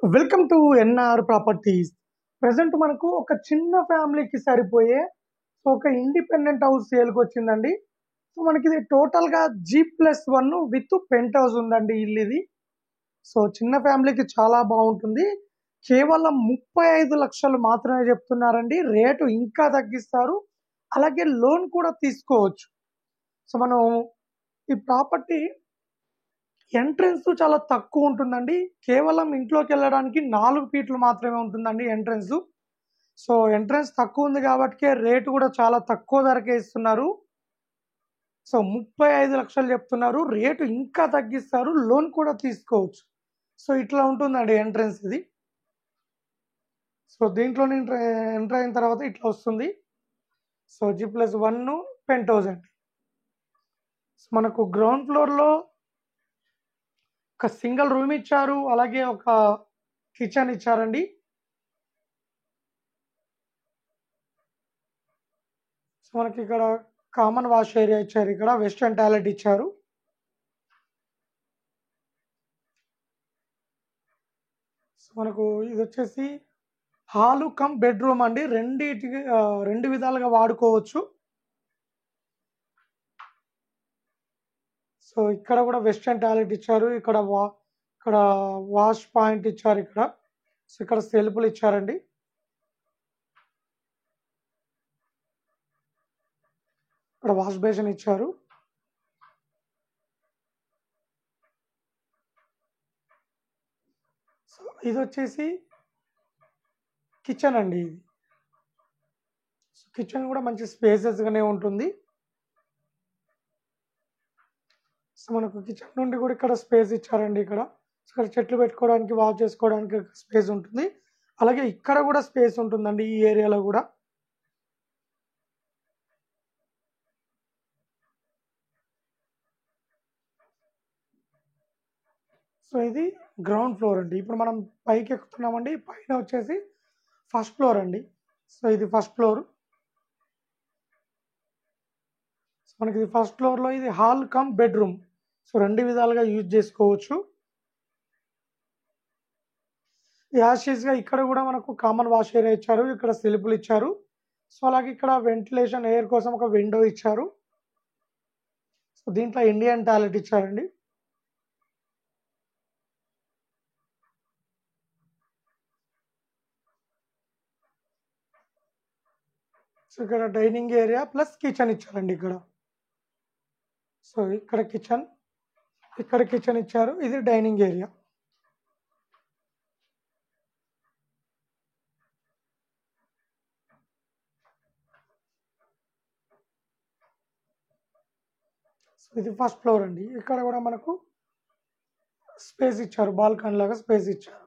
Welcome to NR properties. Present మనకు ఒక చిన్న ఫ్యామిలీకి సరిపోయే ఒక ఇండిపెండెంట్ హౌస్ సేల్కి వచ్చిందండి. సో మనకి ఇది టోటల్గా G+1 విత్ పెంట్ హౌస్ ఉందండి ఇల్లు ఇది. సో చిన్న ఫ్యామిలీకి చాలా బాగుంటుంది. కేవలం 35 లక్షలు మాత్రమే చెప్తున్నారండి. రేటు ఇంకా తగ్గిస్తారు, అలాగే లోన్ కూడా తీసుకోవచ్చు. సో మనం ఈ ప్రాపర్టీ ఎంట్రన్స్ చాలా తక్కువ ఉంటుందండి. కేవలం ఇంట్లోకి వెళ్ళడానికి 4 ఫీట్లు మాత్రమే ఉంటుందండి ఎంట్రన్స్. సో ఎంట్రన్స్ తక్కువ ఉంది కాబట్టి రేటు కూడా చాలా తక్కువ ధరకే ఇస్తున్నారు. సో 35 లక్షలు చెప్తున్నారు. రేటు ఇంకా తగ్గిస్తారు, లోన్ కూడా తీసుకోవచ్చు. సో ఇట్లా ఉంటుందండి ఎంట్రన్స్ ఇది. సో దీంట్లో ఎంటర్ అయిన తర్వాత ఇట్లా వస్తుంది. సో G+1 పెంట్ హౌస్ అండి. సో మనకు గ్రౌండ్ ఫ్లోర్లో ఒక సింగిల్ రూమ్ ఇచ్చారు, అలాగే ఒక కిచెన్ ఇచ్చారండి. సో మనకి ఇక్కడ కామన్ వాష్ ఏరియా ఇచ్చారు, ఇక్కడ వెస్టర్న్ టాయిలెట్ ఇచ్చారు. సో మనకు ఇది వచ్చేసి హాలు కమ్ బెడ్రూమ్ అండి. రెండు విధాలుగా వాడుకోవచ్చు. సో ఇక్కడ కూడా వెస్టర్న్ టాయిలెట్ ఇచ్చారు, ఇక్కడ వాష్ పాయింట్ ఇచ్చారు. సో ఇక్కడ సెల్ఫ్లు ఇచ్చారండి. ఇక్కడ వాష్ బేసిన్ ఇచ్చారు. సో ఇది వచ్చేసి కిచెన్ అండి. ఇది కిచెన్ కూడా మంచి స్పేసెస్గానే ఉంటుంది. సో మనకు కిచెన్ నుండి కూడా ఇక్కడ స్పేస్ ఇచ్చారండి. ఇక్కడ చెట్లు పెట్టుకోవడానికి, వాష్ చేసుకోవడానికి స్పేస్ ఉంటుంది. అలాగే ఇక్కడ కూడా స్పేస్ ఉంటుందండి ఈ ఏరియాలో కూడా. సో ఇది గ్రౌండ్ ఫ్లోర్ అండి. ఇప్పుడు మనం పైకి ఎక్కుతున్నామండి. పైన వచ్చేసి ఫస్ట్ ఫ్లోర్ అండి. సో ఇది ఫస్ట్ ఫ్లోర్. సో మనకి ఇది ఫస్ట్ ఫ్లోర్లో ఇది హాల్ కమ్ బెడ్రూమ్. సో రెండు విధాలుగా యూజ్ చేసుకోవచ్చు. యాషెస్గా ఇక్కడ కూడా మనకు కామన్ వాష్ ఏరియా ఇచ్చారు, ఇక్కడ సెల్ఫ్లు ఇచ్చారు. సో అలాగే ఇక్కడ వెంటిలేషన్ ఎయిర్ కోసం ఒక విండో ఇచ్చారు. సో దీంట్లో ఇండియన్ టాయిలెట్ ఇచ్చారండి. సో ఇక్కడ డైనింగ్ ఏరియా ప్లస్ కిచెన్ ఇచ్చారండి ఇక్కడ. సో ఇక్కడ కిచెన్ ఇచ్చారు, ఇది డైనింగ్ ఏరియా. సో ఇది ఫస్ట్ ఫ్లోర్ అండి. ఇక్కడ కూడా మనకు స్పేస్ ఇచ్చారు, బాల్కనీ లాగా స్పేస్ ఇచ్చారు.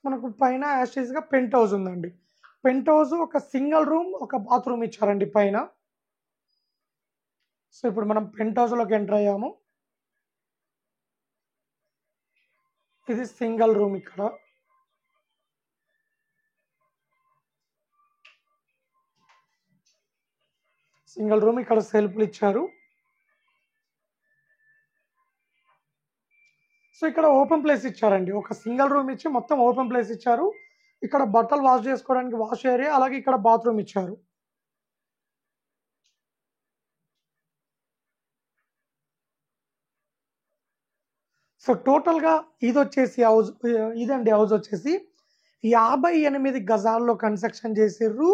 మనకు పైన యాషెస్గా పెంట్ హౌస్ ఉందండి. పెంట్ హౌస్ ఒక సింగిల్ రూమ్, ఒక బాత్రూమ్ ఇచ్చారండి పైన. సో ఇప్పుడు మనం పెంట్ హౌస్లోకి ఎంటర్ అయ్యాము. ఇది సింగిల్ రూమ్. ఇక్కడ ఇక్కడ సెల్ఫ్లు ఇచ్చారు. సో ఇక్కడ ఓపెన్ ప్లేస్ ఇచ్చారండి. ఒక సింగిల్ రూమ్ ఇచ్చి మొత్తం ఓపెన్ ప్లేస్ ఇచ్చారు. ఇక్కడ బట్టలు వాష్ చేసుకోవడానికి వాష్ ఏరియా, అలాగే ఇక్కడ బాత్రూమ్ ఇచ్చారు. సో టోటల్గా ఇదండి హౌస్ వచ్చేసి 58 గజాల్లో కన్స్ట్రక్షన్ చేసిర్రు.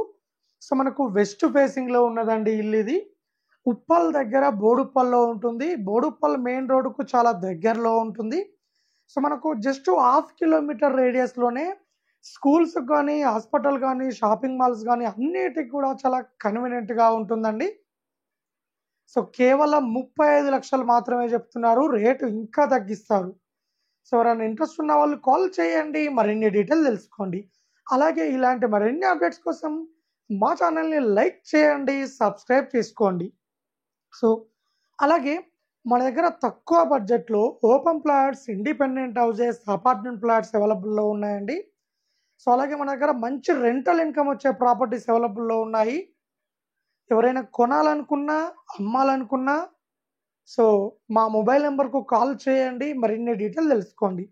సో మనకు వెస్ట్ ఫేసింగ్లో ఉన్నదండి ఇల్లు ఇది. ఉప్పల్ దగ్గర బోడుప్పల్లో ఉంటుంది. బోడుప్పల్ మెయిన్ రోడ్డుకు చాలా దగ్గరలో ఉంటుంది. సో మనకు జస్ట్ 1/2 కిలోమీటర్ రేడియస్లోనే స్కూల్స్ కానీ, హాస్పిటల్ కానీ, షాపింగ్ మాల్స్ కానీ అన్నిటికి కూడా చాలా కన్వీనియంట్గా ఉంటుందండి. సో కేవలం 35 లక్షలు మాత్రమే చెప్తున్నారు. రేటు ఇంకా తగ్గిస్తారు. సో ఎవరైనా ఇంట్రెస్ట్ ఉన్న వాళ్ళు కాల్ చేయండి, మరిన్ని డీటెయిల్ తెలుసుకోండి. అలాగే ఇలాంటి మరిన్ని అప్డేట్స్ కోసం మా ఛానల్ని లైక్ చేయండి, సబ్స్క్రైబ్ చేసుకోండి. సో అలాగే మన దగ్గర తక్కువ బడ్జెట్లో open plots, independent houses, apartment plots అవైలబుల్లో ఉన్నాయండి. సో అలాగే మన దగ్గర మంచి రెంటల్ ఇన్కమ్ వచ్చే ప్రాపర్టీస్ అవైలబుల్లో ఉన్నాయి. ఎవరైనా కొనాలనుకున్నా, అమ్మాలనుకున్నా సో మా మొబైల్ నంబర్‌కు కాల్ చేయండి. మరిన్ని డీటెయిల్ తెలుసుకోండి.